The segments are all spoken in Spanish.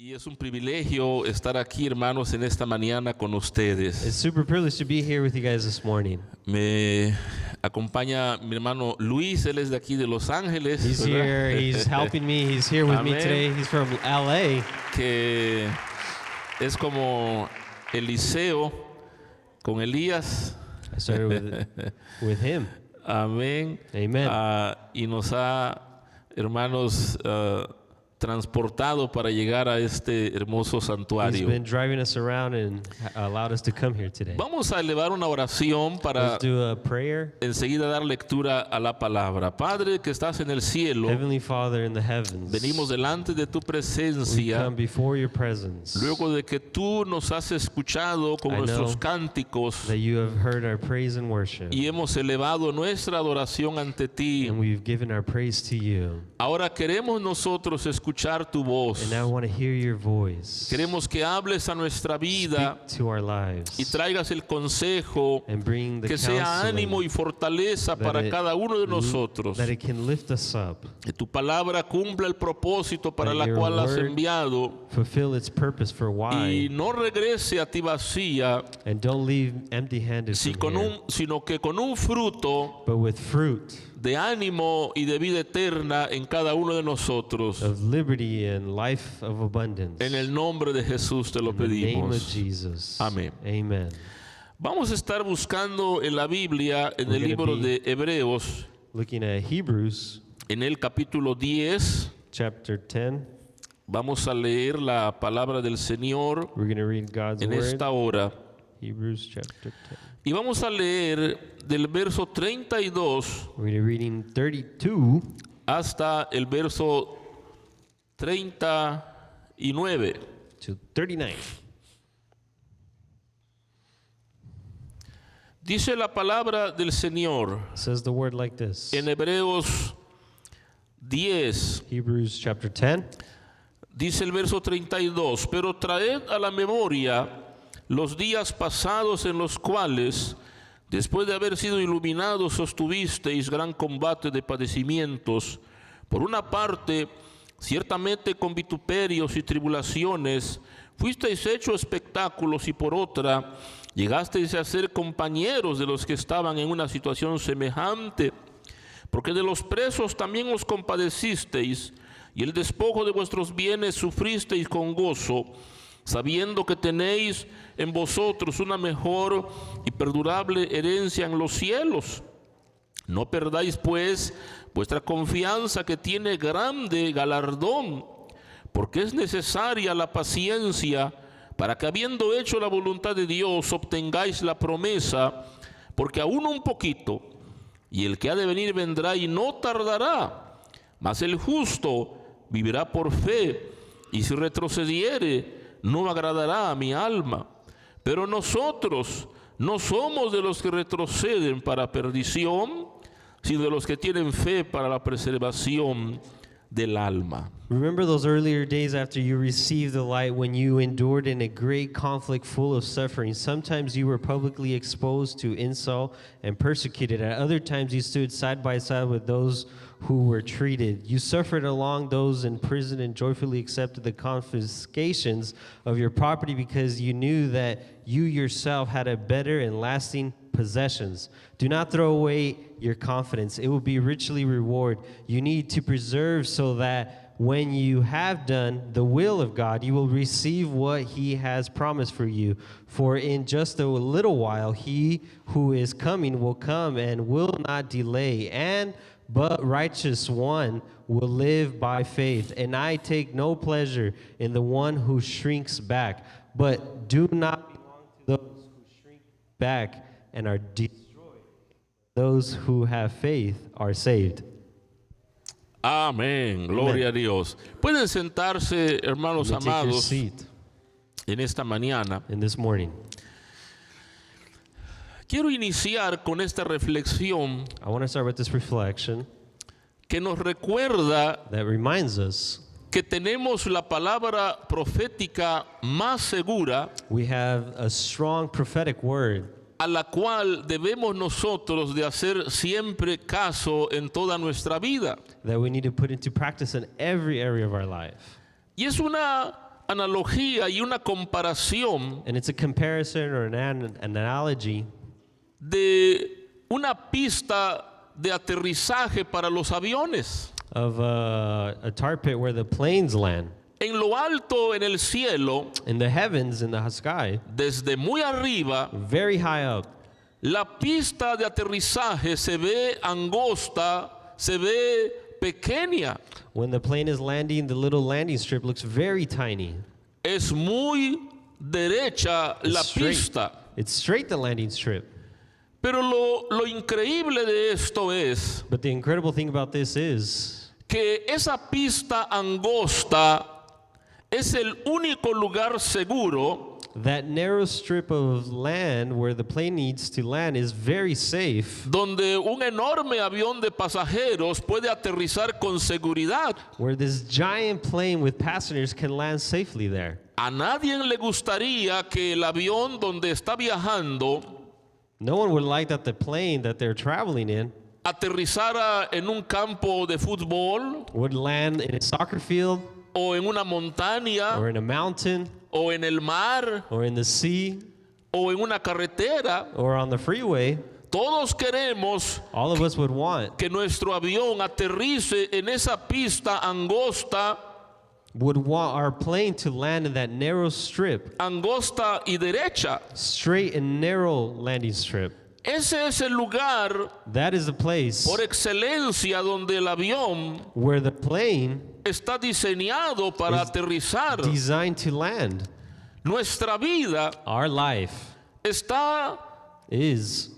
Y es un privilegio estar aquí, hermanos, en esta mañana con It's ustedes. super privileged to be here with you guys this morning. Me acompaña mi hermano Luis, él es de aquí de Los Ángeles, He's ¿verdad? here. He's helping me. He's here with me Amén. today. He's from LA. Que es como Eliseo con Elías. I started with him. Amén. Amen. Y nos ha, hermanos, transportado para llegar a este hermoso He's santuario. been driving us around and allowed us to come here today. Vamos a elevar una oración para Let's do a prayer. enseguida dar lectura a la palabra. Padre que estás en el cielo, Heavenly Father in the heavens, venimos delante de tu we presencia come before your presence. luego de que tú nos has escuchado con I nuestros know cánticos that you have heard our praise and worship, y hemos elevado nuestra adoración ante ti. and we've given our praise to you. Ahora queremos nosotros escuchar tu voz. And now I want to hear your voice. Queremos que hables a nuestra vida Speak to our lives y traigas el consejo and bring the que sea ánimo y counseling fortaleza that para it- cada uno de nosotros. that it can lift us up, Que tu palabra cumpla el propósito para That la your cual la has word enviado fulfill its purpose for y why, no regrese a ti vacía, and don't leave empty-handed from here, sino que con un fruto but with fruit de ánimo y de vida eterna en cada uno de nosotros. of liberty and life of abundance. En el nombre de Jesús te lo In the name of pedimos. Jesus. Amén. Amen. Vamos a estar buscando en la Biblia, en el We're libro gonna de Hebreos, Looking at Hebrews en el capítulo 10. chapter 10, Vamos a leer la palabra del Señor we're going to read God's en word. esta hora. Hebrews chapter 10. Y vamos a leer del verso 32 We're going to be reading 32 hasta el verso 39. to 39. Dice la palabra del Señor It says the word like this. en Hebreos 10. Hebrews chapter 10. Dice el verso 32, pero traed a la memoria los días pasados en los cuales, después de haber sido iluminados, sostuvisteis gran combate de padecimientos. Por una parte, ciertamente con vituperios y tribulaciones, fuisteis hechos espectáculos, y por otra, llegasteis a ser compañeros de los que estaban en una situación semejante, porque de los presos también os compadecisteis, y el despojo de vuestros bienes sufristeis con gozo, sabiendo que tenéis en vosotros una mejor y perdurable herencia en los cielos. No perdáis pues vuestra confianza, que tiene grande galardón, porque es necesaria la paciencia para que, habiendo hecho la voluntad de Dios, obtengáis la promesa, porque aún un poquito, y el que ha de venir vendrá y no tardará. Mas el justo vivirá por fe, y si retrocediere, no agradará a mi alma. Pero nosotros no somos de los que retroceden para perdición, sino de los que tienen fe para la preservación del alma. Remember those earlier days after you received the light, when you endured in a great conflict full of suffering. Sometimes you were publicly exposed to insult and persecuted. At other times you stood side by side with those who were treated. You suffered along those in prison and joyfully accepted the confiscations of your property, because you knew that you yourself had a better and lasting possessions. Do not throw away your confidence. It will be richly rewarded. You need to preserve, so that when you have done the will of God, you will receive what he has promised for you. For in just a little while, he who is coming will come and will not delay. And but righteous one will live by faith. And I take no pleasure in the one who shrinks back, but do not belong to those who shrink back and are destroyed. Those who have faith are saved. Amén, gloria a Dios. Pueden sentarse, hermanos You may take your amados, seat en esta mañana. in this morning. Quiero iniciar con esta reflexión I want to start with this reflection que nos recuerda that reminds us que tenemos la palabra profética más segura we have a strong prophetic word a la cual debemos nosotros de hacer siempre caso en toda nuestra vida. that we need to put into practice in every area of our life. Y es una analogía y una comparación And it's a comparison or an analogy de una pista de aterrizaje para los aviones. of a tar pit where the planes land. En lo alto en el cielo, In the heavens, in the sky, desde muy arriba, very high up, la pista de aterrizaje se ve angosta, se ve pequeña, when the plane is landing, the little landing strip looks very tiny. es muy derecha la It's straight. pista. It's straight, the landing strip. Pero lo increíble de esto es But the incredible thing about this is que esa pista angosta es el único lugar seguro that narrow strip of land where the plane needs to land is very safe, donde un enorme avión de pasajeros puede aterrizar con seguridad. where this giant plane with passengers can land safely there. A nadie le gustaría que el avión donde está viajando No one would like that the plane that they're traveling in aterrizara en un campo de fútbol would land in a soccer field o en una montaña or in a mountain o en el mar or in the sea o en una carretera. or on the freeway. Todos queremos All of us would want, que nuestro avión aterrice en esa pista angosta, our plane to land in that narrow strip, angosta y derecha. straight and narrow landing strip. Ese es el lugar That is the place por excelencia donde el avión where the plane está diseñado para is aterrizar. designed to land. Nuestra vida Our life está is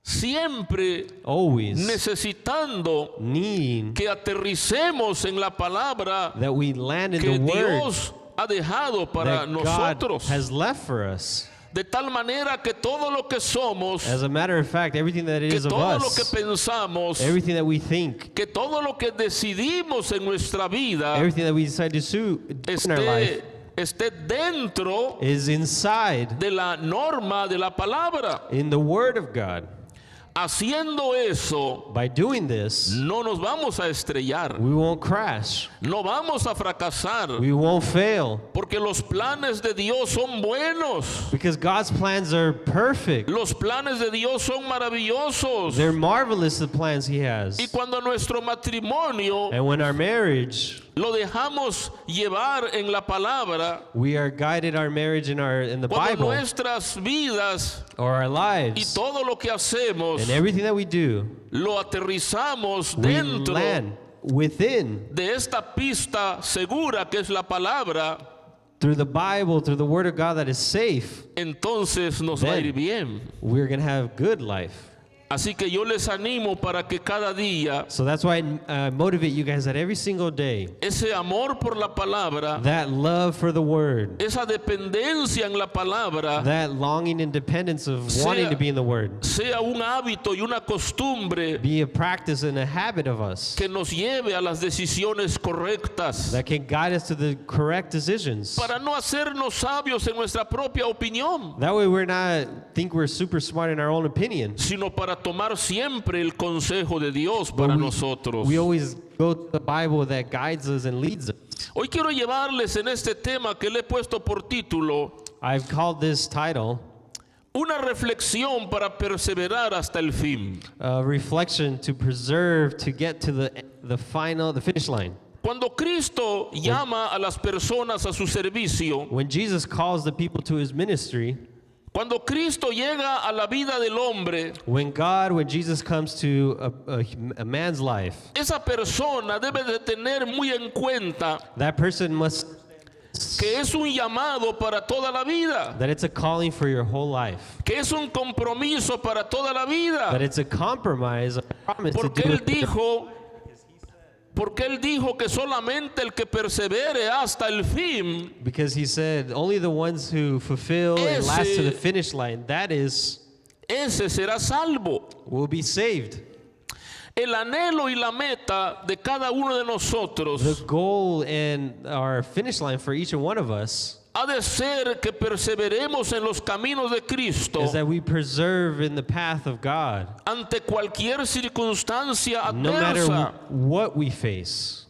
siempre always necesitando needing que aterricemos en la palabra that we land in que the word Dios ha dejado para that God nosotros. has left for us. De tal manera que todo lo que somos, As a matter of fact, everything that que is of todo lo que us, pensamos, everything that we think, que todo lo que decidimos en nuestra vida everything that we decide to do in our life esté dentro is inside de la norma de la palabra. in the Word of God. Haciendo eso, By doing this, no nos vamos a estrellar, we won't crash. no vamos a fracasar, We won't fail. porque los planes de Dios son buenos. Because God's plans are perfect. Los planes de Dios son maravillosos. They're marvelous, the plans He has. Y cuando nuestro matrimonio And when our marriage, lo dejamos llevar en la palabra, we are guided our marriage in the cuando Bible nuestras vidas or our y lives todo lo que hacemos and everything that we do, lo aterrizamos we dentro land within de esta pista segura que es la palabra, through the Bible, through the Word of God that is safe, entonces nos va a ir bien. we're going to have good life. Así que yo les animo para que cada día So that's why I motivate you guys that every single day, ese amor por la palabra, that love for the Word, esa dependencia en la palabra, that longing and dependence of wanting to be in the Word, sea un hábito y una costumbre be a practice and a habit of us que nos lleve a las decisiones correctas, that can guide us to the correct decisions. para no hacernos sabios en nuestra propia opinión, That way we're not think we're super smart in our own opinion. sino para tomar siempre el consejo de Dios para nosotros. We always go to the Bible that guides us and leads us. Hoy quiero llevarles en este tema que le he puesto por título I've called this title una reflexión para perseverar hasta el fin. reflection to preserve to get to the finish line. Cuando Cristo llama a las personas a su servicio, When Jesus calls the people to His ministry, cuando Cristo llega a la vida del hombre, when Jesus comes to a man's life, esa persona debe de tener muy en cuenta that person must que es un llamado para toda la vida, that it's a calling for your whole life, que es un compromiso para toda la vida, that it's a compromise, a promise to porque do él it. dijo que solamente el que persevere hasta el fin, Because He said only the ones who fulfill and last to the finish line, that is, ese será salvo. will be saved. El anhelo y la meta de cada uno de nosotros The goal and our finish line for each and one of us ha de ser que perseveremos en los caminos de Cristo is that we preserve in the path of God, ante cualquier circunstancia no matter adversa. what we face.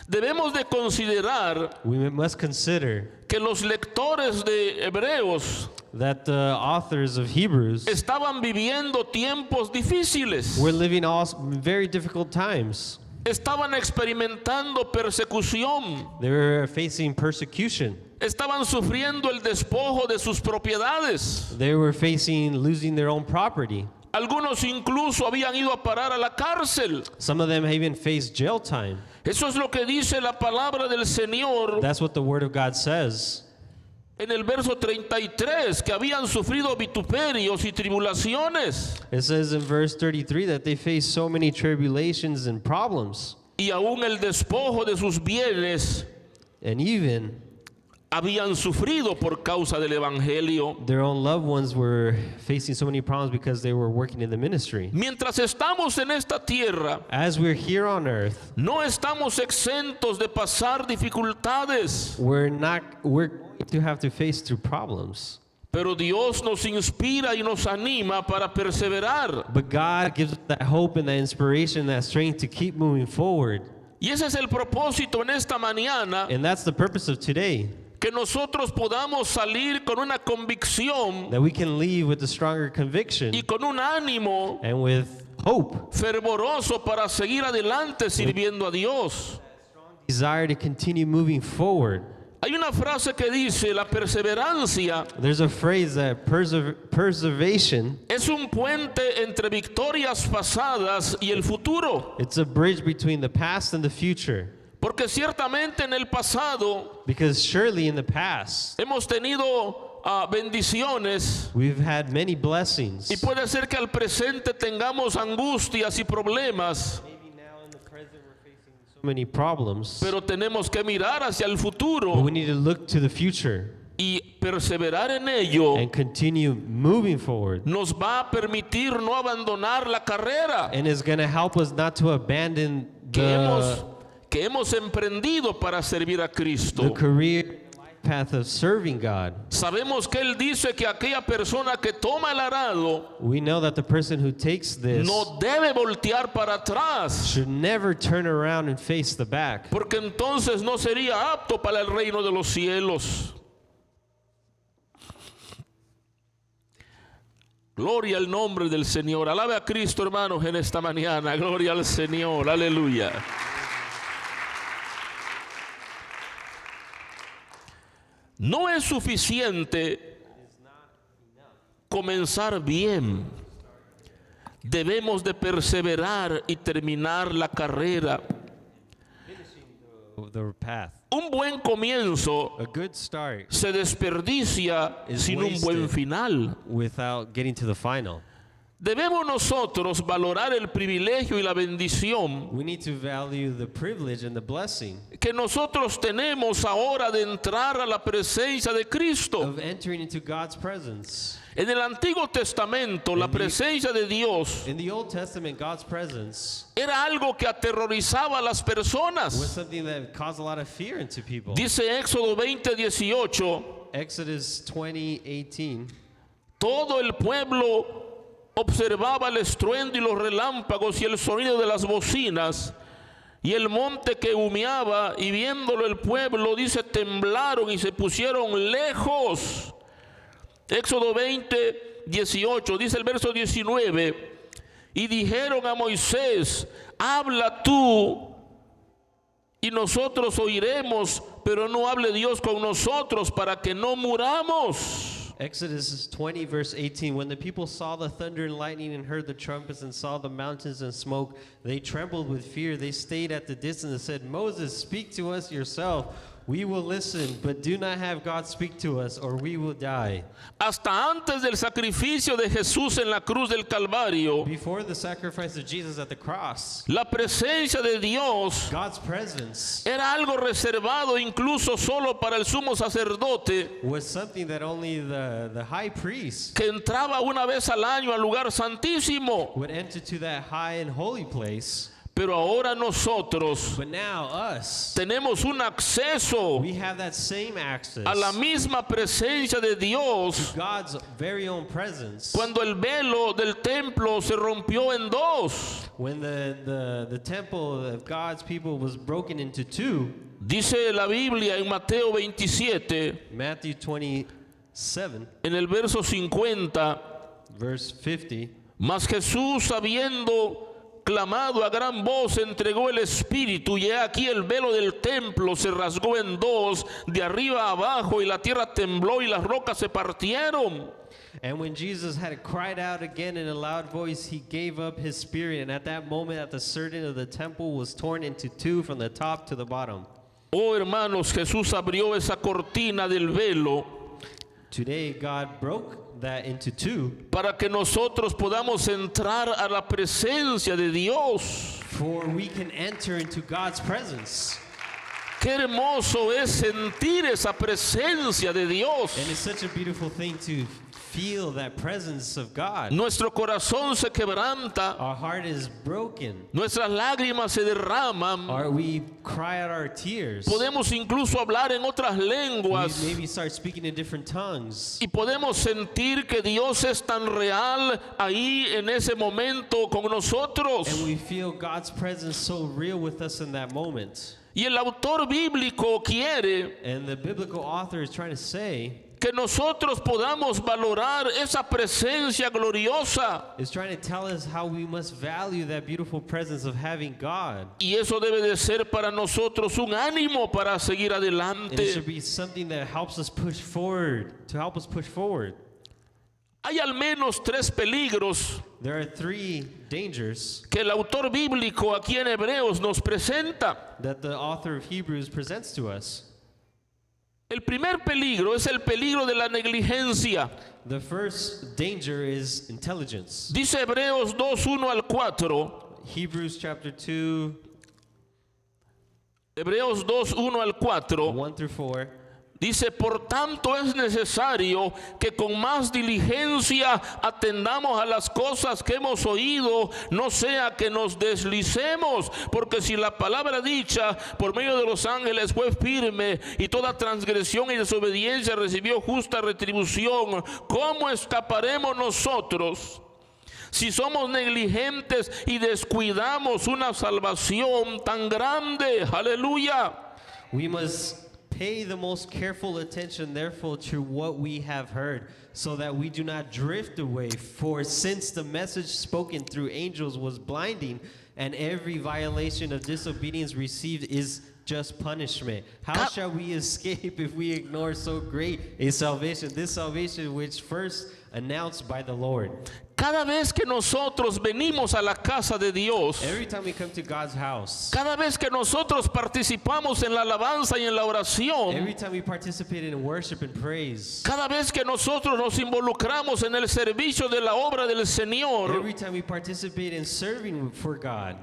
Debemos de considerar We must consider que los lectores de Hebreos that the authors of Hebrews estaban viviendo tiempos difíciles. were living all very difficult times. Estaban experimentando persecución. They were facing persecution. Estaban sufriendo el despojo de sus propiedades. They were facing losing their own property. Algunos incluso habían ido a parar a la cárcel. Some of them even faced jail time. Eso es lo que dice la palabra del Señor That's what the Word of God says. en el verso 33, que habían sufrido vituperios y tribulaciones. It says in verse 33 that they faced so many tribulations and problems, Y aún el despojo de sus bienes and even habían sufrido por causa del Evangelio. their own loved ones were facing so many problems because they were working in the ministry. Mientras estamos en esta tierra, As we're here on earth, no estamos exentos de pasar dificultades, we're going to have to face through problems. pero Dios nos inspira y nos anima para perseverar. But God gives us that hope and that inspiration, that strength to keep moving forward. Y ese es el propósito en esta mañana, And that's the purpose of today, que nosotros podamos salir con una convicción that we can leave with a stronger conviction y con un ánimo and with hope, fervoroso para seguir adelante sirviendo a Dios. desire to continue moving forward. Hay una frase que dice, la perseverancia There's a phrase that preservation, es un puente entre victorias pasadas y el futuro. it's a bridge between the past and the future. Porque ciertamente en el pasado Because surely in the past, hemos tenido bendiciones we've had many blessings. y puede ser que al presente tengamos angustias y problemas, Maybe now in the present we're facing so many problems, pero tenemos que mirar hacia el but futuro we need to look to the future y perseverar en ello. and continue moving forward. Nos va a permitir no abandonar la carrera And it's going to help us not to abandon que hemos emprendido para servir a the Cristo. career path of serving God. Sabemos que Él dice que aquella persona que toma el arado We know that the person who takes this no debe voltear para atrás, should never turn around and face the back, porque entonces no sería apto para el reino de los cielos. Gloria al nombre del Señor. Alabe a Cristo, hermanos, en esta mañana. Gloria al Señor. Aleluya. No es suficiente comenzar bien. Debemos de perseverar y terminar la carrera. the path. Un buen comienzo A good start se desperdicia is sin un buen wasted. final. without getting to the final. Debemos nosotros valorar el privilegio y la bendición We need to value the privilege and the blessing que nosotros tenemos ahora de entrar a la presencia de Cristo. of entering into God's presence. En el Antiguo Testamento, la presencia de Dios In the Old Testament, God's presence era algo que aterrorizaba a las was personas. something that caused a lot of fear into people. Dice Éxodo 20:18, Exodus 20:18. todo el pueblo observaba el estruendo y los relámpagos y el sonido de las bocinas y el monte que humeaba, y viéndolo el pueblo, dice, temblaron y se pusieron lejos. Éxodo 20:18, dice el verso 19, y dijeron a Moisés, habla tú y nosotros oiremos, pero no hable Dios con nosotros para que no muramos. Exodus 20, verse 18. When the people saw the thunder and lightning and heard the trumpets and saw the mountains and smoke, they trembled with fear. They stayed at the distance and said, Moses, speak to us yourself. We will listen, but do not have God speak to us, or we will die. Hasta antes del sacrificio de Jesús en la cruz del Calvario, Before the sacrifice of Jesus at the cross, la presencia de Dios God's presence era algo reservado incluso solo para el sumo sacerdote, was something that only the high priest que entraba una vez al año al lugar santísimo. would enter to that high and holy place. Pero ahora nosotros But now us, tenemos un acceso we have that same access a la misma presencia de Dios. to God's very own presence. Cuando el velo del templo se rompió en dos, When the temple of God's people was broken into two, dice la Biblia en Mateo 27, Matthew 27, en el verso 50, verse 50, mas Jesús, habiendo clamado a gran voz, entregó el Espíritu, y he aquí el velo del templo se rasgó en dos, de arriba a abajo, y la tierra tembló y las rocas se partieron. and when Jesus had cried out again in a loud voice, he gave up his spirit, and at that moment at the curtain of the temple was torn into two from the top to the bottom. Oh hermanos, Jesús abrió esa cortina del velo Today God broke that into two para que nosotros podamos entrar a la presencia de Dios. for we can enter into God's presence. Qué hermoso es sentir esa presencia de Dios. And it's such a beautiful thing to feel that presence of God. Nuestro corazón se quebranta, Our heart is broken. nuestras lágrimas se derraman. We cry out our tears. Podemos incluso hablar en otras We lenguas maybe start speaking in different tongues. y podemos sentir que Dios es tan real ahí en ese momento con nosotros. And we feel God's presence so real with us in that moment. Y el autor bíblico quiere And the biblical author is trying to say, que nosotros podamos valorar esa presencia gloriosa. is trying to tell us how we must value that beautiful presence of having God. Y eso debe de ser para nosotros un ánimo para seguir And it adelante. should be something that helps us push forward, to help us push forward. Hay al menos tres peligros There are three dangers que el autor bíblico aquí en Hebreos nos presenta. that the author of Hebrews presents to us. El primer peligro es el peligro de la negligencia. The first danger is intelligence. Dice Hebreos 2:1 al 4. Hebrews chapter 2, Hebreos 2:1 al 4. 1 through 4. Dice, por tanto es necesario que con más diligencia atendamos a las cosas que hemos oído, no sea que nos deslicemos, porque si la palabra dicha por medio de los ángeles fue firme y toda transgresión y desobediencia recibió justa retribución, ¿cómo escaparemos nosotros? Si somos negligentes y descuidamos una salvación tan grande, aleluya. We must pay the most careful attention, therefore, to what we have heard, so that we do not drift away. For since the message spoken through angels was blinding, and every violation of disobedience received is just punishment, how shall we escape if we ignore so great a salvation, this salvation which first announced by the Lord? Cada vez que nosotros venimos a la casa de Dios, Every time we come to God's house, cada vez que nosotros participamos en la alabanza y en la oración, every time we participate in worship and praise, cada vez que nosotros nos involucramos en el servicio de la obra del Señor, every time we participate in serving for God,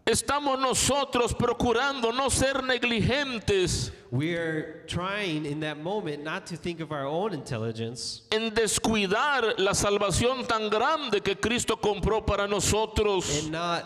estamos nosotros procurando no ser negligentes we are trying in that moment not to think of our own intelligence en descuidar la salvación tan grande que Cristo compró para nosotros. and not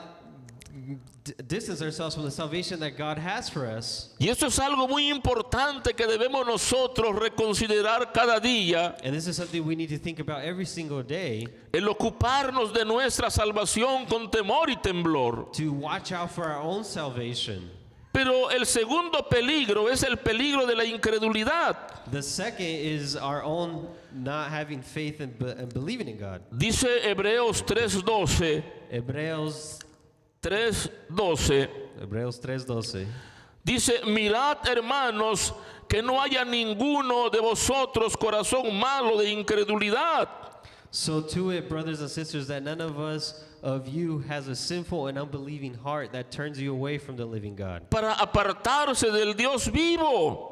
distance ourselves from the salvation that God has for us. Y esto es algo muy importante que debemos nosotros reconsiderar cada día, And this is something we need to think about every single day, el ocuparnos de nuestra salvación con temor y temblor. to watch out for our own salvation. Pero el segundo peligro es el peligro de la incredulidad. The second is our own not having faith and believing in God. Dice Hebreos 3:12, Hebreos 3:12. dice, mirad hermanos, que no haya ninguno de vosotros corazón malo de incredulidad, So to it, brothers and sisters, that none of you has a sinful and unbelieving heart that turns you away from the living God. para apartarse del Dios vivo,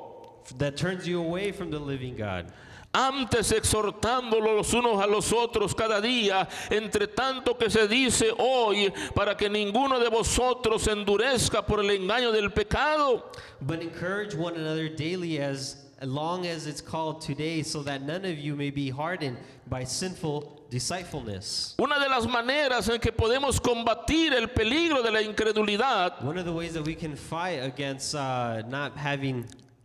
That turns you away from the living God. antes exhortándolos los unos a los otros cada día, entre tanto que se dice hoy, para que ninguno de vosotros se endurezca por el engaño del pecado. But encourage one another daily as long as it's called today, so that none of you may be hardened by sinful deceitfulness. Una de las maneras en que podemos combatir el peligro de la incredulidad One of the ways that we can fight against not having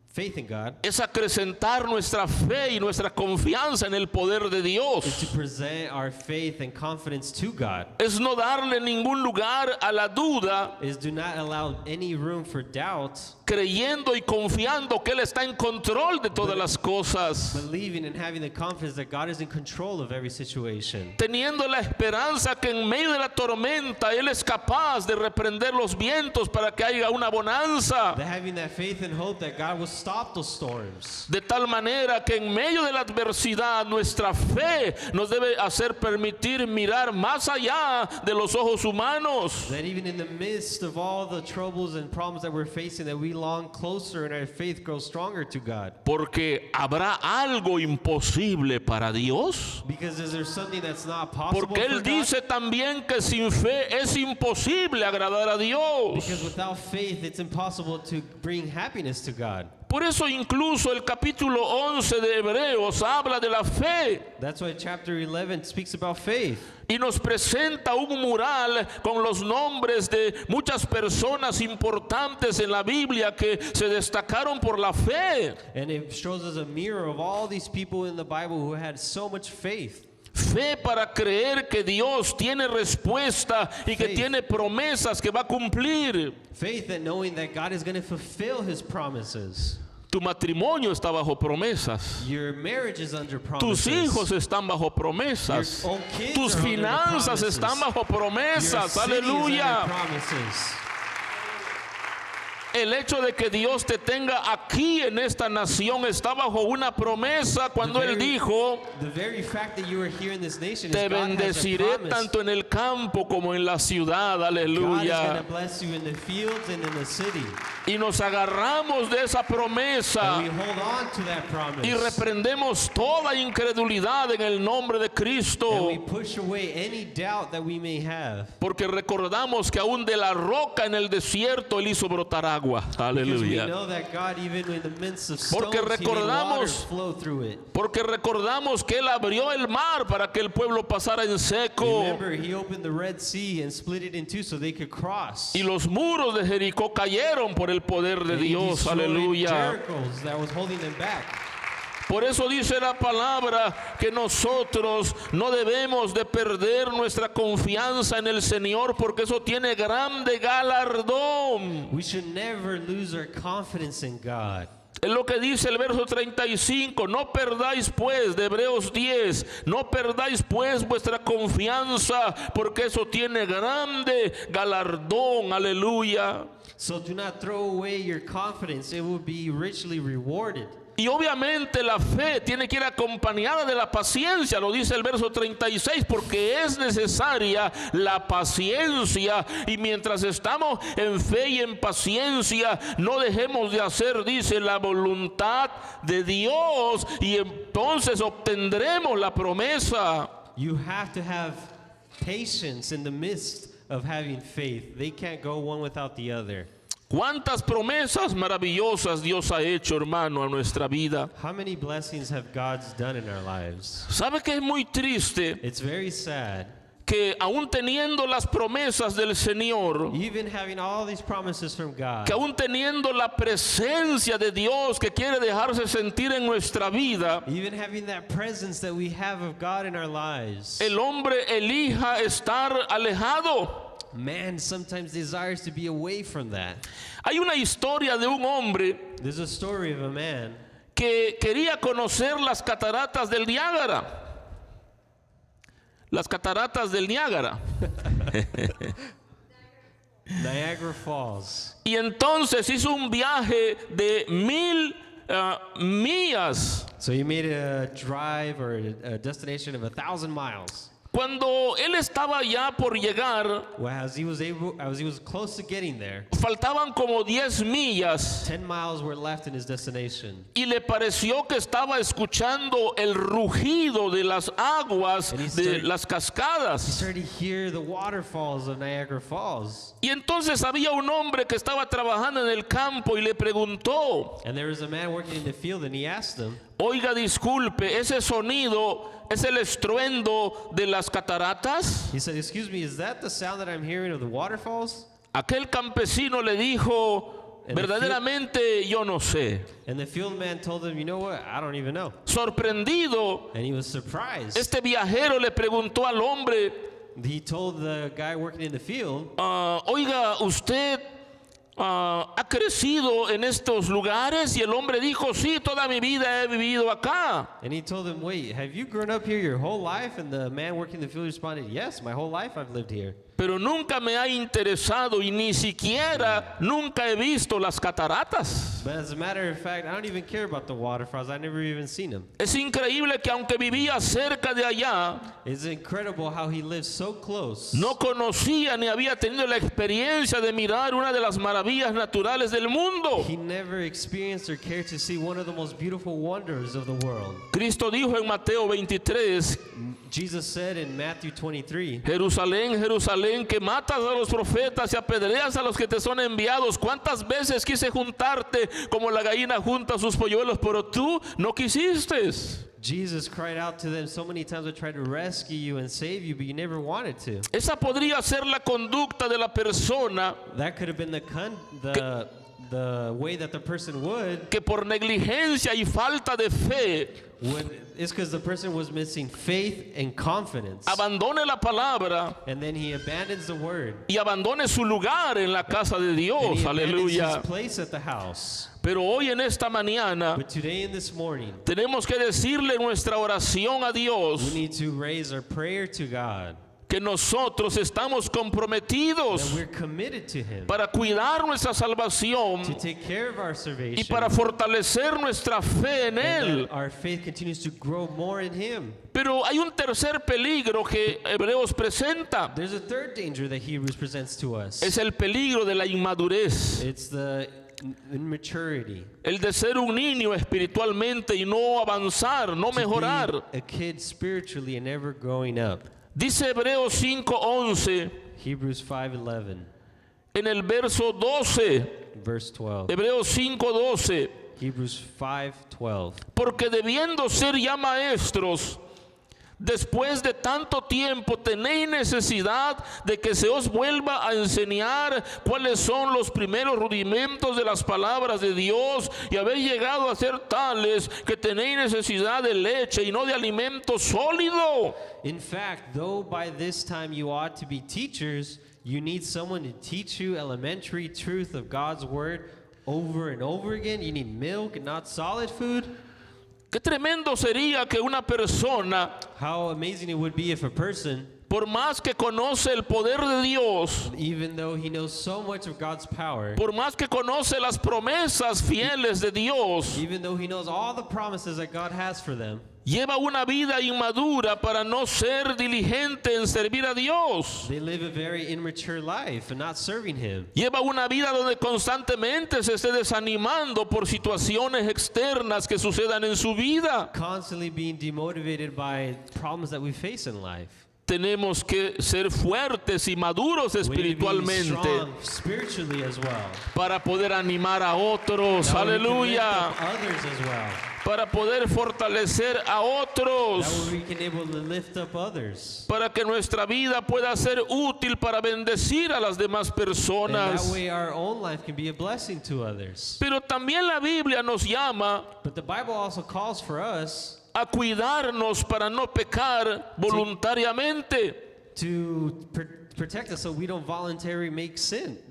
faith in God es acrecentar nuestra fe y nuestra confianza en el poder de is Dios. to present our faith and confidence to God. Es no darle ningún lugar a la duda, Is do not allow any room for doubt, creyendo y confiando que Él está en control de todas las cosas, believing and having the confidence that God is in control of every situation. teniendo la esperanza que en medio de la tormenta Él es capaz de reprender los vientos para que haya una bonanza, That having that faith and hope that God will stop those storms. de tal manera que en medio de la adversidad nuestra fe nos debe hacer permitir mirar más allá de los ojos humanos. That even in the midst of all the troubles and problems that we're facing, that we long closer and our faith grows stronger to God. Porque habrá algo imposible para Dios. Because is there something that's not possible Porque for Él God? dice también que sin fe es imposible agradar a Dios. Because without faith, it's impossible to bring happiness to God. Por eso incluso el capítulo 11 de Hebreos habla de la fe That's why chapter 11 speaks about faith. y nos presenta un mural con los nombres de muchas personas importantes en la Biblia que se destacaron por la fe. And it shows us a mirror of all these people in the Bible who had so much faith. Fe para creer que Dios tiene respuesta y que Faith. tiene promesas que va a cumplir. Faith in knowing that God is going to fulfill his promises. Tu matrimonio está bajo promesas. Your marriage is under Tus promises. hijos están bajo promesas. Your own kids Tus are under finanzas promises. están bajo Your promesas. city is Aleluya. under promises. El hecho de que Dios te tenga aquí en esta nación está bajo una promesa cuando Él dijo, The very fact that you are here in this nation is te God has a bendeciré promise. tanto en el campo como en la ciudad. God is going Aleluya. to bless you in the fields and in the city. Y nos agarramos de esa And promesa we hold on to that promise. y reprendemos toda incredulidad en el nombre de And Cristo. we push away any doubt that we may have. Porque recordamos que aún de la roca en el desierto Él hizo brotar agua. Because we Aleluya. know that God, even in the midst of stones, Porque He made water recordamos- flow through it. Porque recordamos que Él abrió el mar para que el pueblo pasara en seco. Remember, He opened the Red Sea and split it in two so they could cross. Y los muros de Jericó cayeron por el poder de And He Dios. destroyed Aleluya. Jericho that was holding them back. Por eso dice la palabra que nosotros no debemos de perder nuestra confianza en el Señor porque eso tiene grande galardón. We should never lose our confidence in God. Es lo que dice el verso 35, no perdáis pues, de Hebreos 10, no perdáis pues vuestra confianza porque eso tiene grande galardón, aleluya. So do not throw away your confidence, it will be richly rewarded. Y obviamente la fe tiene que ir acompañada de la paciencia, lo dice el verso 36, porque es necesaria la paciencia. Y mientras estamos en fe y en paciencia, no dejemos de hacer, dice, la voluntad de Dios, y entonces obtendremos la promesa. You have to have patience in the midst of having faith. They can't go one without the other. ¿Cuántas promesas maravillosas Dios ha hecho, hermano, a nuestra vida? How many blessings have God done in our lives? ¿Sabe que es muy triste It's very sad. que aún teniendo las promesas del Señor, Even having all these promises from God, que aún teniendo la presencia de Dios que quiere dejarse sentir en nuestra vida, even having that presence that we have of God in our lives, el hombre elija estar alejado? man sometimes desires to be away from that. Hay una historia de un hombre There's a story of a man que quería conocer las cataratas del Niágara. Las cataratas del Niágara. Niagara Falls. Y entonces hizo un viaje de 1000 millas. So he made a drive or a destination of 1,000 miles. Cuando él estaba ya por llegar, Well, as he was close to getting there, faltaban como 10 millas 10 miles were left in his destination. y le pareció que estaba escuchando el rugido de las aguas And he de started- las He cascadas. started to hear the waterfalls of Niagara Falls. Y entonces había un hombre que estaba trabajando en el campo y le preguntó, And there was a man working in the field, and he asked him, oiga, disculpe, ¿ese sonido es el estruendo de las cataratas? he said, excuse me, is that the sound that I'm hearing of the waterfalls? Aquel campesino le dijo, And the verdaderamente yo no sé. And the field man told him, you know what, I don't even know. Sorprendido, And he was surprised. este viajero le preguntó al hombre, He told the guy working in the field, oiga, ¿usted ha crecido en estos lugares? Y el hombre dijo, sí, toda mi vida he vivido acá. and he told him, wait, have you grown up here your whole life? And the man working in the field responded, yes, my whole life I've lived here. Pero nunca me ha interesado y ni siquiera nunca he visto las cataratas. But as a matter of fact, I don't even care about the waterfalls. I've never even seen them. Es increíble que aunque vivía cerca de allá, It's incredible how he lives so close. no conocía ni había tenido la experiencia de mirar una de las maravillas naturales del mundo. He never experienced or cared to see one of the most beautiful wonders of the world. Cristo dijo en Mateo 23, Jesus said in Matthew 23, Jerusalén, Jerusalén, que matas a los profetas y apedreas a los que te son enviados. ¿Cuántas veces quise juntarte como la gallina junta sus polluelos, pero tú no quisiste? Jesus cried out to them so many times, I tried to rescue you and save you, but you never wanted to. Esa podría ser la conducta de la persona That could have been the way that the person would. que por negligencia y falta de fe It's because the person was missing faith and confidence. abandone la palabra And then he abandons the word. y abandone su lugar en la casa de And Dios. he abandons his Aleluya. place at the house. Pero hoy en esta mañana But today and this morning, tenemos que decirle en nuestra oración a we Dios need to raise our prayer to God. que nosotros estamos That comprometidos we're committed to Him. para cuidar nuestra To salvación take care of our y salvation. para fortalecer nuestra fe en And Él. that our faith continues to grow more in Him. Pero hay un tercer peligro que Hebreos presenta. There's a third danger that Hebrews presents to us. Es el peligro de la inmadurez. It's the immaturity. El de ser un niño espiritualmente y no avanzar, no To be mejorar. a kid spiritually and never growing up. Dice Hebreos 5:11 Hebrews 5:11, en el verso 12. verse 12. Hebreos 5:12. Hebrews 5:12. Porque debiendo ser ya maestros, después de tanto tiempo tenéis necesidad de que se os vuelva a enseñar cuáles son los primeros rudimentos de las palabras de Dios, y habéis llegado a ser tales que tenéis necesidad de leche y no de alimento sólido. In fact, though by this time you ought to be teachers, you need someone to teach you elementary truth of God's word over and over again. You need milk and not solid food. Qué tremendo sería que una persona, How amazing it would be if a person, por más que conoce el poder de Dios, even though he knows so much of God's power, por más que conoce las promesas fieles de Dios, even though he knows all the promises that God has for them, lleva una vida inmadura para no ser diligente en servir a Dios. they live a very immature life and not serving Him. Lleva una vida donde constantemente se esté desanimando por situaciones externas que sucedan en su vida. Constantly being demotivated by problems that we face in life. Tenemos que ser fuertes y maduros We need to be espiritualmente strong spiritually as well. para poder animar a otros. That way we can lift Aleluya. up others as well. Para poder fortalecer a That otros. way we can able to lift up others. Para que nuestra vida pueda ser útil para bendecir a las demás And that personas. way our own life can be a blessing to others. Pero también la Biblia nos llama But the Bible also calls for us a cuidarnos para no pecar voluntariamente. to protect us so we don't voluntarily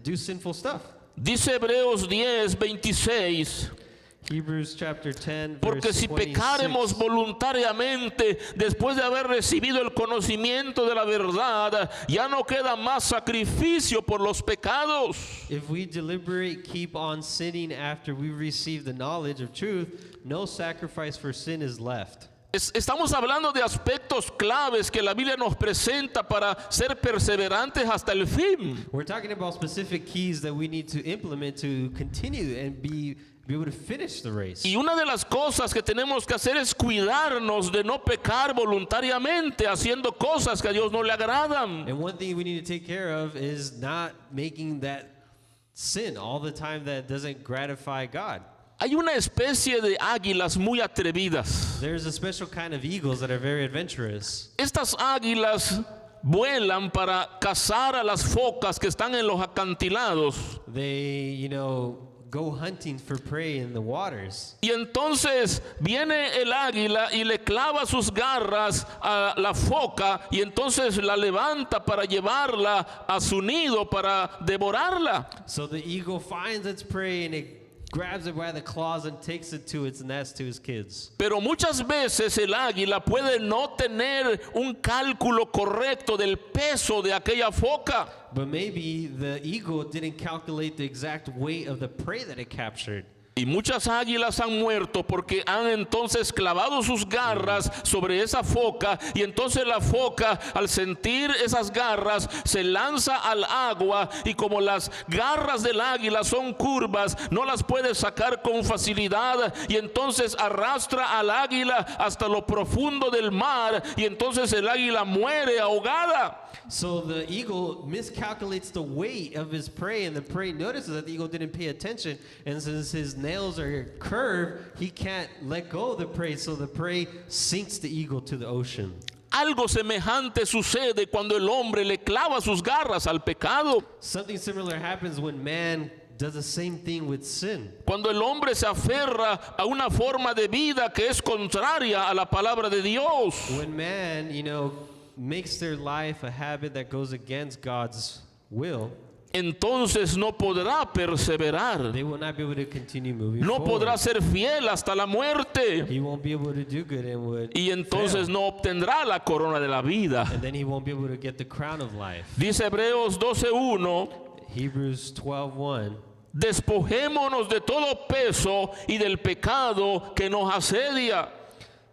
do sinful stuff. Dice Hebreos 10:26, Hebrews chapter 10 porque verse si pecáremos 26. voluntariamente después de haber recibido el conocimiento de la verdad, ya no queda más sacrificio por los pecados. If we deliberate keep on sinning after we receive the knowledge of truth, no sacrifice for sin is left. Estamos hablando de aspectos claves que la Biblia nos presenta para ser perseverantes hasta el fin. We're talking about specific keys that we need to implement to continue and be able to finish the race. Y una de las cosas que tenemos que hacer es cuidarnos de no pecar voluntariamente haciendo cosas que a Dios no le agradan. And one thing we need to take care of is not making that sin all the time that doesn't gratify God. Hay una especie de águilas muy atrevidas. There's a special kind of eagles that are very adventurous. Estas águilas vuelan para cazar a las focas que están en los acantilados. They, go hunting for prey in the waters. Y entonces viene el águila y le clava sus garras a la foca y entonces la levanta para llevarla a su nido para devorarla. So the eagle finds its prey and it grabs it by the claws and takes it to its nest, to his kids. Pero muchas veces el águila puede no tener un cálculo correcto del peso de aquella foca. But maybe the eagle didn't calculate the exact weight of the prey that it captured. Y muchas águilas han muerto porque han entonces clavado sus garras sobre esa foca y entonces la foca al sentir esas garras se lanza al agua y como las garras del águila son curvas no las puede sacar con facilidad y entonces arrastra al águila hasta lo profundo del mar y entonces el águila muere ahogada. So the eagle miscalculates the weight of his prey, and the prey notices that the eagle didn't pay attention, and since his nails are curved, he can't let go of the prey, so the prey sinks the eagle to the ocean. Algo semejante sucede cuando el hombre le clava sus garras al pecado. Something similar happens when man does the same thing with sin. Cuando el hombre se aferra a una forma de vida que es contraria a la palabra de Dios. When man, makes their life a habit that goes against God's will, entonces no podrá perseverar. they will not be able to continue moving No forward. podrá ser fiel hasta la muerte. He won't be able to do good and would Y entonces fail. no obtendrá la corona de la vida. And then he won't be able to get the crown of life. Dice Hebreos 12:1, Hebrews 12:1. despojémonos de todo peso y del pecado que nos asedia.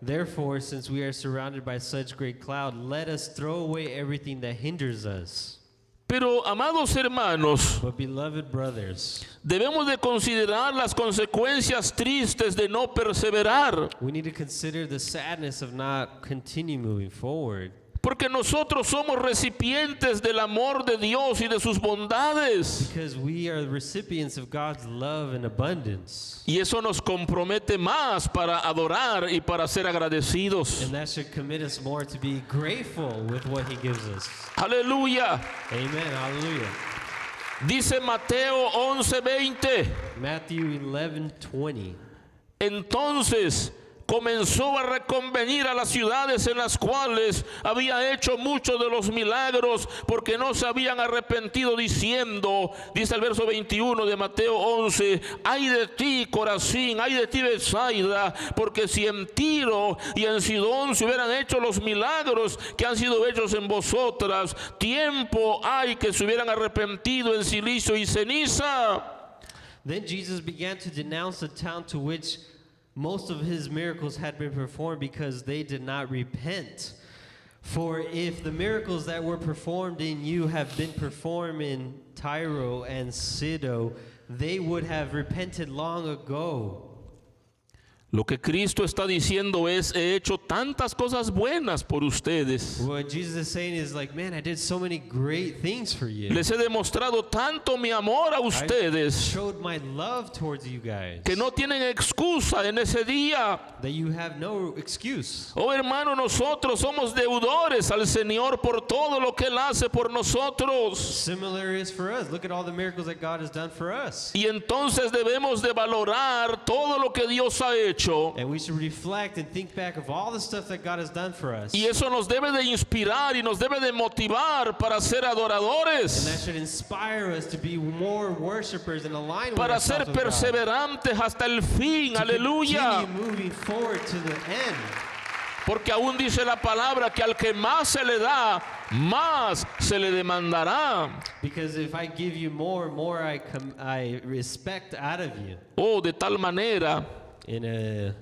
Therefore, since we are surrounded by such great cloud, let us throw away everything that hinders us. Pero, amados hermanos, But beloved brothers, debemos de considerar las consecuencias tristes de no perseverar, we need to consider the sadness of not continue moving forward. porque nosotros somos recipientes del amor de Dios y de sus bondades. Because we are recipients of God's love and abundance. Y eso nos compromete más para adorar y para ser agradecidos. And that should commit us more to be grateful with what he gives us. Aleluya. Amen. Hallelujah. Dice Mateo 11:20. Matthew 11:20. Entonces comenzó a reconvenir a las ciudades en las cuales había hecho muchos de los milagros porque no se habían arrepentido diciendo, dice el verso 21 de Mateo 11, ay de ti Corazín, ay de ti Betsaida, porque si en Tiro y en Sidón se hubieran hecho los milagros que han sido hechos en vosotras, tiempo hay que se hubieran arrepentido en silicio y ceniza. Then Jesus began to denounce the town to which most of his miracles had been performed because they did not repent. For if the miracles that were performed in you have been performed in Tyre and Sidon, they would have repented long ago. Lo que Cristo está diciendo es, he hecho tantas cosas buenas por ustedes. What Jesus is saying is like, man, I did so many great things for you. Les he demostrado tanto mi amor a I ustedes showed my love towards you guys que no tienen excusa en ese día. that you have no excuse. Oh hermano, nosotros somos deudores al Señor por todo lo que Él hace por nosotros. Similar is for us. Look at all the miracles that God has done for us. Y entonces debemos de valorar todo lo que Dios ha hecho. And we should reflect and think back of all the stuff that God has done for us. Y eso nos debe de inspirar y nos debe de motivar para ser And that adoradores, should inspire us to be more worshipers and align with para ser ourselves with God. perseverantes hasta el fin. To Aleluya. continue moving forward to the end. Porque aún dice la palabra que al que más se le da, más se le demandará. Because if I give you more I respect out of you Oh, de tal manera in a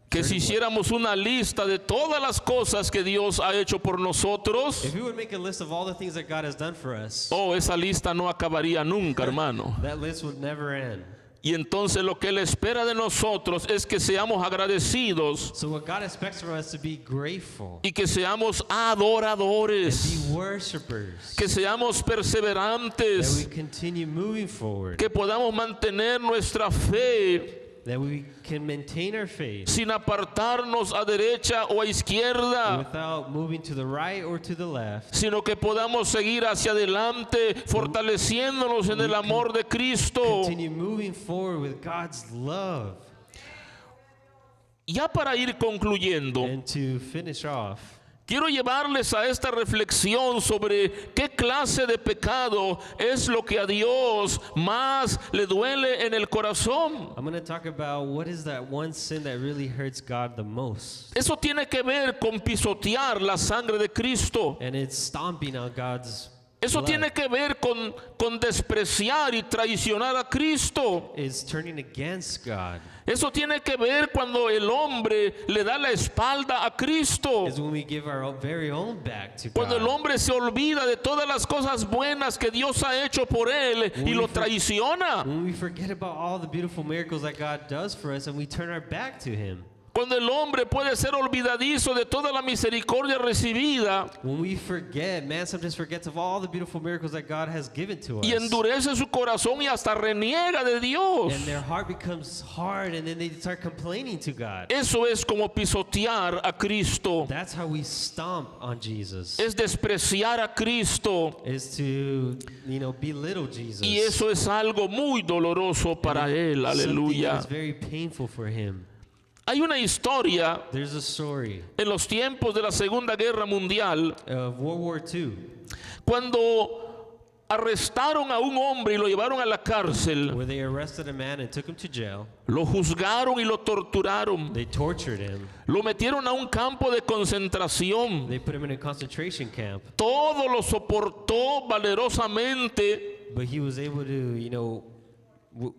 Que si 31. hiciéramos una lista de todas las cosas que Dios ha hecho por nosotros, If we would make a list of all the things that God has done for us, oh, esa lista no acabaría nunca, hermano. that list would never end. Y entonces lo que Él espera de nosotros es que seamos agradecidos So what God expects from us to be grateful, y que seamos and adoradores, be worshipers, que seamos that we perseverantes, continue moving forward, que podamos mantener nuestra fe that we can maintain our faith sin apartarnos a derecha o a izquierda, without moving to the right or to the left, sino que podamos seguir hacia adelante fortaleciéndonos en el amor de Cristo. continue moving forward with God's love. Ya para ir concluyendo, And to finish off, quiero llevarles a esta reflexión sobre qué clase de pecado es lo que a Dios más le duele en el corazón. I'm going to talk about what is that one sin that really hurts God the most. Eso tiene que ver con pisotear la sangre de Cristo. And it's stomping on God's Eso blood. tiene que ver con despreciar y traicionar a Cristo. It's turning against God. Eso tiene que ver cuando el hombre le da la espalda a Cristo. Is when we give our very own back to Cuando el God. hombre se olvida de todas las cosas buenas que Dios ha hecho por él y lo traiciona. When we forget about all the beautiful miracles that God does for us and we turn our back to Him. Cuando el hombre puede ser olvidadizo de toda la misericordia recibida When we forget, man sometimes forgets of all the beautiful miracles that God has given to us. y endurece su corazón y hasta reniega de Dios. And their heart becomes hard and then they start complaining to God. Eso es como pisotear a Cristo. That's how we stomp on Jesus. Es despreciar a Cristo. Is to, belittle Jesus. Y eso es algo muy doloroso para él. Something Aleluya. that's very painful for him. Hay una historia There's a story en los tiempos de la Segunda Guerra Mundial of World War II cuando arrestaron a un hombre y lo llevaron a la cárcel, where they arrested a man and took him to jail. lo juzgaron y lo torturaron, They tortured him. lo metieron a un campo de concentración. They put him in a concentration camp. Todo lo soportó valerosamente But he was able to,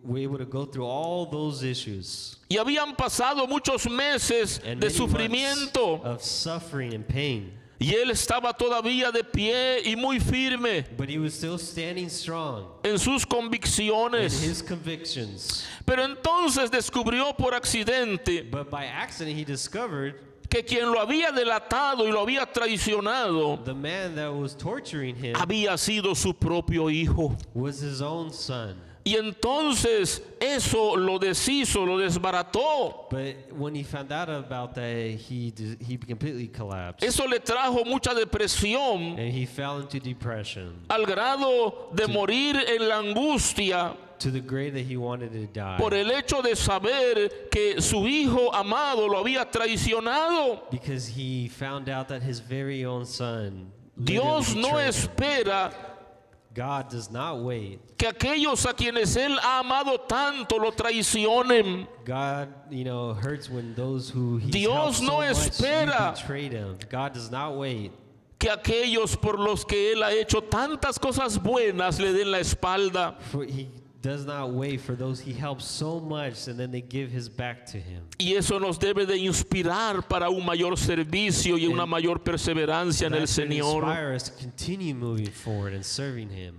we're able to go through all those issues y habían pasado muchos meses and de many sufrimiento months of suffering and pain. y él estaba todavía de pie y muy firme But he was still standing strong en sus in convicciones. his convictions. Pero entonces descubrió por accidente But by accident, he discovered que quien lo había delatado y lo había traicionado the man that was torturing him había sido su propio hijo. was his own son. Y entonces eso lo deshizo, lo desbarató. But when he found out about that, he completely collapsed. Eso le trajo mucha depresión And he fell into depression al grado de morir en la angustia to the grade that he wanted to die. por el hecho de saber que su hijo amado lo había traicionado. Because he found out that his very own son Dios literally no betrayed him. espera God does not wait. que aquellos a quienes Él ha amado tanto lo traicionen. God, hurts when those who he Dios helped no so much espera you betrayed him. God does not wait Que aquellos por los que Él ha hecho tantas cosas buenas le den la espalda. for he does not wait for those he helps so much and then they give his back to him. Y eso nos debe de inspirar para un mayor servicio y una mayor perseverancia en el That should Señor. inspire us to continue moving forward and serving him.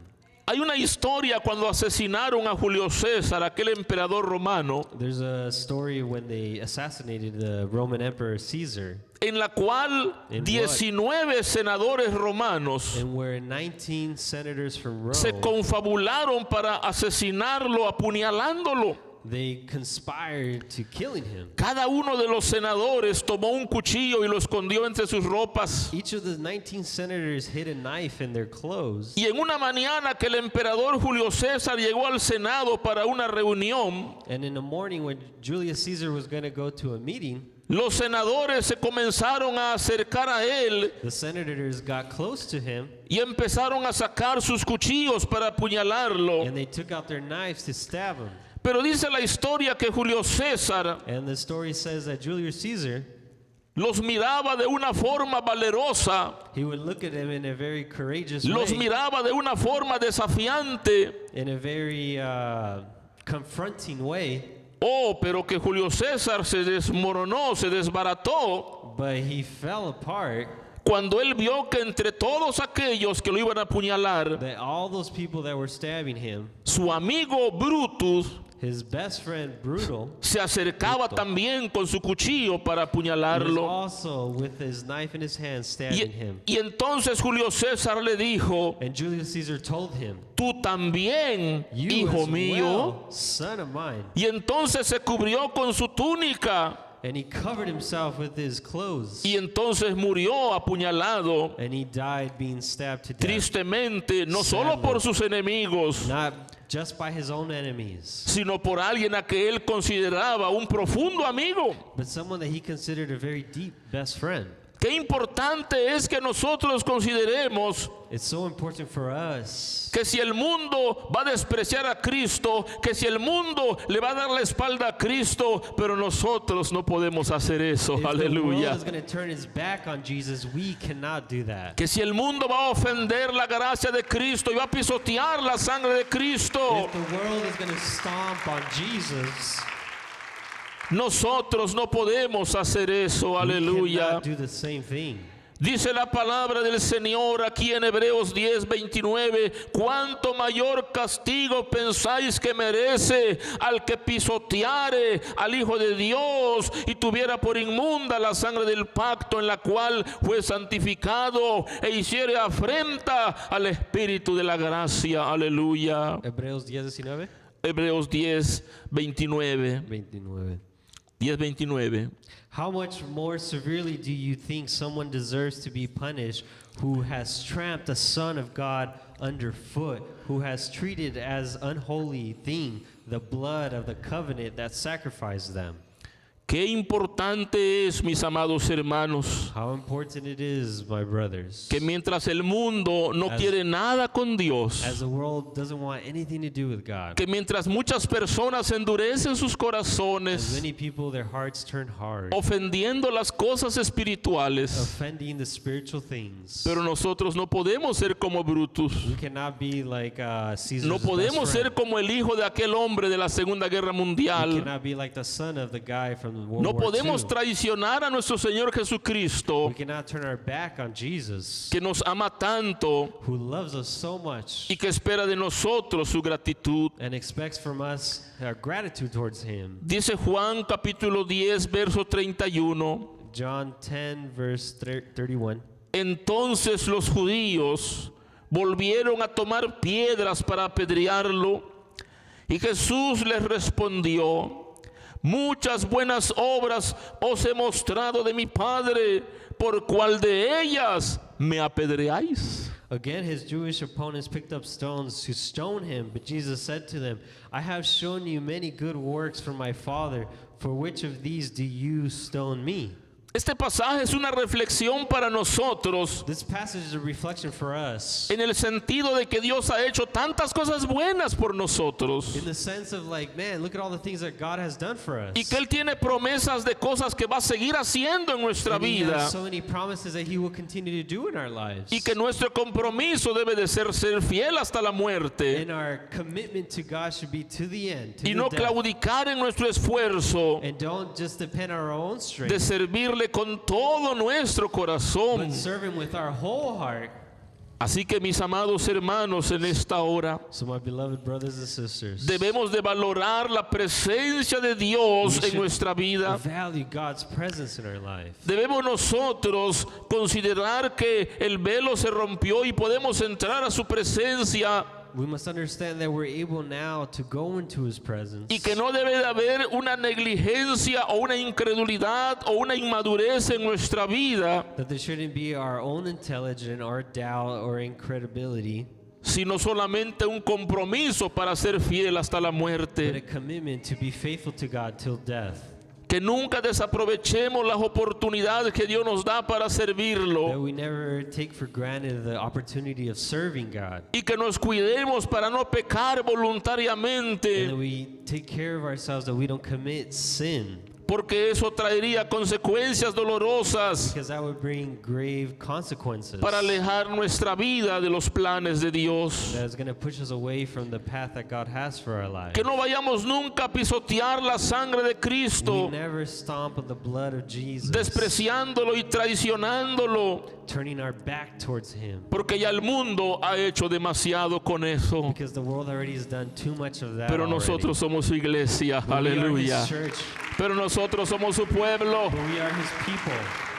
Hay una historia cuando asesinaron a Julio César, aquel emperador romano, There's a story when they assassinated the Roman Emperor Caesar, en la cual In what? 19 senadores romanos and where 19 senators from Rome, se confabularon para asesinarlo apuñalándolo. they conspired to killing him. Cada uno de los senadores tomó un cuchillo y lo escondió entre sus ropas. Each of the 19 senators hid a knife in their clothes. Y en una mañana que el emperador Julio César llegó al Senado para una reunión, And in the morning when Julius Caesar was going to go to a meeting, los senadores se comenzaron a acercar a él the senators got close to him y empezaron a sacar sus cuchillos para apuñalarlo. and they took out their knives to stab him. Pero dice la historia que Julio César And the story says that Julius Caesar, los miraba de una forma valerosa, he would look at him in a very courageous los way, miraba de una forma desafiante in a very confronting way, Oh, pero que Julio César se desmoronó, se desbarató But he fell apart cuando él vio que entre todos aquellos que lo iban a apuñalar, that all those people that were stabbing him, su amigo Brutus his best friend Brutal, se acercaba también con su cuchillo para was apuñalarlo. also with his knife in his hand stabbing him. Y entonces Julio César le dijo, And Julius Caesar told him, tú también, "You hijo as mío. well, son of mine." Y entonces se cubrió con su túnica And he covered himself with his clothes. y entonces murió apuñalado And he died being stabbed to death. tristemente, no solo por sus enemigos, Not just by his own enemies, sino por alguien a que él consideraba un profundo amigo. but someone that he considered a very deep best friend. Qué importante es que nosotros consideremos It's so important for us que si el mundo va a despreciar a Cristo, que si el mundo le va a dar la espalda a Cristo, pero nosotros no podemos hacer eso, if the world aleluya. is going to turn its back on Jesus, we cannot do that. Que si el mundo va a ofender la gracia de Cristo y va a pisotear la sangre de Cristo, If the world is going to stomp on Jesus, nosotros no podemos hacer eso, we aleluya. cannot do the same thing. Dice la palabra del Señor aquí en Hebreos 10:29, cuánto mayor castigo pensáis que merece al que pisoteare al Hijo de Dios y tuviera por inmunda la sangre del pacto en la cual fue santificado e hiciere afrenta al Espíritu de la gracia, aleluya. Hebreos 10:19. Hebreos 10:29. 29. 10:29. How much more severely do you think someone deserves to be punished who has tramped the Son of God underfoot, who has treated as unholy thing the blood of the covenant that sacrificed them? Qué importante es, mis amados hermanos, How important it is, my brothers, que mientras el mundo no quiere nada con Dios, as the world doesn't want anything to do with God, que mientras muchas personas endurecen sus as corazones, many people, their hearts turn hard, ofendiendo las cosas espirituales, offending the spiritual things. pero nosotros no podemos ser como Brutus, We cannot be like Caesar's no best podemos ser friend. como el hijo de aquel hombre de la Segunda Guerra We Mundial, cannot be like the son of the guy from World no War podemos II. traicionar a nuestro Señor Jesucristo, We cannot turn our back on Jesus, que nos ama tanto who loves us so much y que espera de nosotros su gratitud. and expects from us our gratitude towards him. Dice Juan capítulo 10, verso 31. John 10, verse 31. Entonces los judíos volvieron a tomar piedras para apedrearlo, y Jesús les respondió, muchas buenas obras os he mostrado de mi Padre, ¿por cuál de ellas me apedreáis? Again, his Jewish opponents picked up stones to stone him, but Jesus said to them, I have shown you many good works from my Father. For which of these do you stone me? Este pasaje es una reflexión para nosotros This passage is a reflection for us en el sentido de que Dios ha hecho tantas cosas buenas por nosotros in the sense of like, man, look at all the things that God has done for us. y que Él tiene promesas de cosas que va a seguir haciendo en nuestra And he vida has so many promises that he will continue to do in our lives. y que nuestro compromiso debe de ser fiel hasta la muerte And our commitment to God should be to the end, to y the no death. claudicar en nuestro esfuerzo And don't just depend on our own de strength, servirle con todo nuestro corazón. but serve him with our whole heart. Así que mis amados hermanos, en esta hora So my beloved brothers and sisters, debemos de valorar la presencia de Dios we en nuestra vida. value God's presence in our life. Debemos nosotros considerar que el velo se rompió y podemos entrar a su presencia We must understand that we're able now to go into his presence. y que no debe de haber una negligencia o una incredulidad o una inmadurez en nuestra vida, That there shouldn't be our own intelligence or doubt or incredibility, sino solamente un compromiso para ser fiel hasta la but a muerte. commitment to be faithful to God till death. Que nunca desaprovechemos las oportunidades que Dios nos da para That servirlo we never take for granted the opportunity of serving God. y que nos cuidemos para no pecar And that voluntariamente, we take care of ourselves that we don't commit sin. porque eso traería consecuencias dolorosas because that would bring grave consequences. para alejar nuestra vida de los planes de Dios. That is going to push us away from the path that God has for our lives. Que no vayamos nunca a pisotear la sangre de We Cristo, never stomp on the blood of Jesus, despreciándolo y traicionándolo, turning our back towards Him, porque ya el mundo ha hecho demasiado con eso. because the world already has done too much of that. Pero already. nosotros somos su iglesia, But we are aleluya. His church, Pero nosotros somos su pueblo. but we are His people.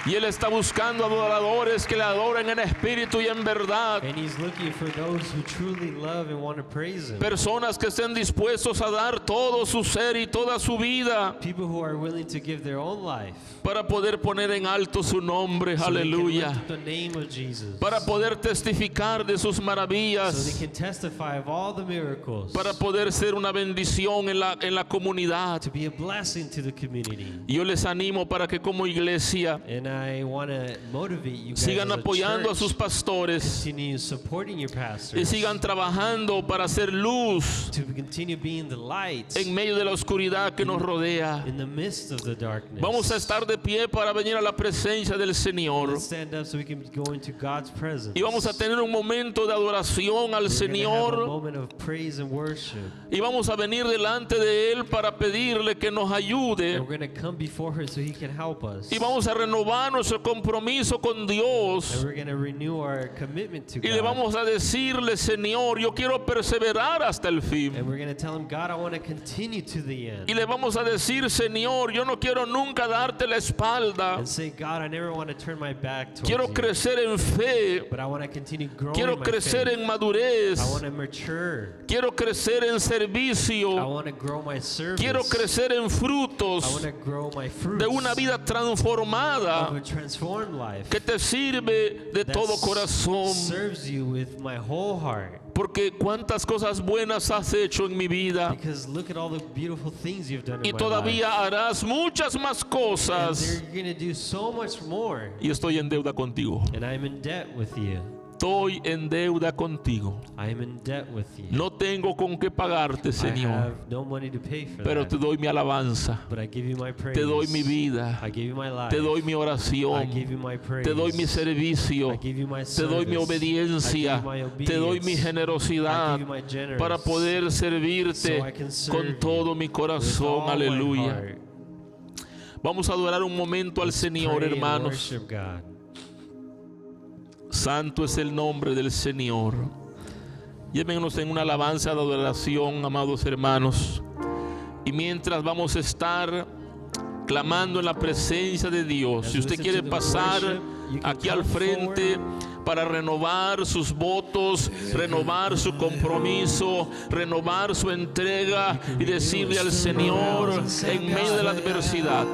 Y Él está buscando adoradores que le adoren en espíritu y en verdad. And He's looking for those who truly love and want to praise Him. Personas que estén dispuestos a dar todo su ser y toda su vida People who are willing to give their own life para poder poner en alto su nombre, so they can aleluya. lift up the name of Jesus, Para poder testificar de sus so they maravillas, can testify of all the miracles, para poder ser una bendición en la comunidad. to be a blessing to the community. Y yo les animo para que como iglesia And I want to motivate you guys sigan as a apoyando a church, sus pastores continue supporting your y pastors, sigan trabajando para hacer luz to continue being the light en medio de la oscuridad que nos rodea. in the midst of the darkness. Vamos a estar de pie para venir a la presencia del Señor. Let's stand up so we can go into God's presence. Y vamos a tener un momento de adoración al We're gonna have a Señor. moment of praise and worship. Y vamos a venir delante de Él para pedirle que nos ayude. And we're going to come before Him so He can help us. Y vamos a renovar nuestro compromiso con And Dios. we're going to renew our commitment to Y le God. vamos a decirle, Señor, yo quiero perseverar hasta el And fin. we're going to tell Him, God, I want to continue to the end. Y le vamos a decir, Señor, yo no quiero nunca darte la espalda. And say, God, I never want to turn my back towards Quiero you. crecer en fe. But I want to continue growing Quiero my crecer faith. en madurez. I want to mature. Quiero crecer en I servicio. want to grow my service. Quiero crecer en I frutos want to grow my fruits de una vida of transformada a transformed life que te sirve de that todo corazón. serves you with my whole heart. Porque cuántas cosas buenas has hecho en mi vida Because look at all the beautiful things you've done y in my todavía life. harás muchas más And cosas. you're going to do so much more. Y estoy en deuda contigo. And I'm in debt with you. Estoy en deuda contigo. I am in debt with you. No tengo con qué pagarte, I Señor, have no money to pay for pero that. te doy mi alabanza, But I give you my praise. te doy mi vida, I give you my life. te doy mi I oración, give you my praise. te doy mi servicio, I give you my te doy mi service. obediencia, I give you my te doy mi obedience. generosidad I give you my generous, para poder servirte so I can serve con todo mi with corazón. all my Aleluya. heart. Vamos a adorar un momento al Let's Señor, pray and hermanos. worship God. Santo es el nombre del Señor. Llévenos en una alabanza de adoración, amados hermanos. Y mientras vamos a estar clamando en la presencia de Dios, As si we usted listen quiere to the pasar worship, you can aquí al come frente forward para renovar sus votos, renovar su compromiso, renovar su entrega y decirle al Señor en medio de la adversidad,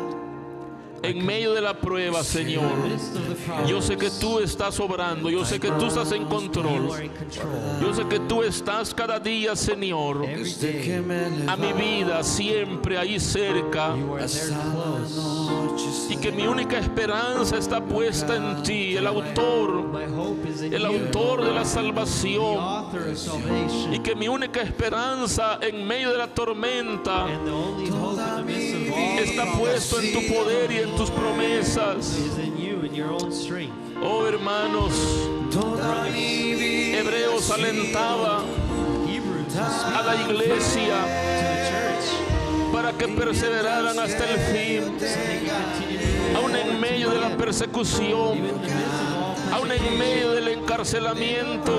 en medio de la prueba, Señor, In the midst of the problems, yo sé que tú estás obrando, yo sé que tú estás en control, you are in control. yo sé que tú estás cada día, Señor, Every day, a mi vida siempre ahí cerca, you are there close. y que mi única esperanza está puesta en ti, el autor My hope is in el you, autor de la the salvación, author of salvation. y que mi única esperanza en medio de la tormenta And the only hope in the midst of all está puesto en tu poder y en tus promesas. is in you and your own strength. Oh, hermanos, Hebreos alentaba Hebrews was a la iglesia to the church para que perseveraran hasta el fin, so they can continue to aún en medio de la persecución, in the midst of all aún en medio del encarcelamiento,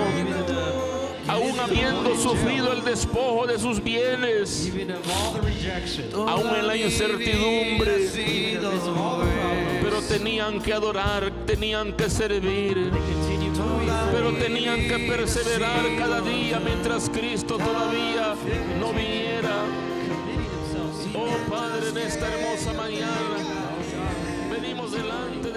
aún habiendo sufrido el despojo de sus bienes, even of all the rejection, aún en la incertidumbre, even in the midst of all the problems, pero tenían que adorar, tenían que servir, they continue moving pero forward. tenían que perseverar cada día mientras Cristo todavía no viniera. Committing themselves to Oh Padre, en esta hermosa mañana venimos delante de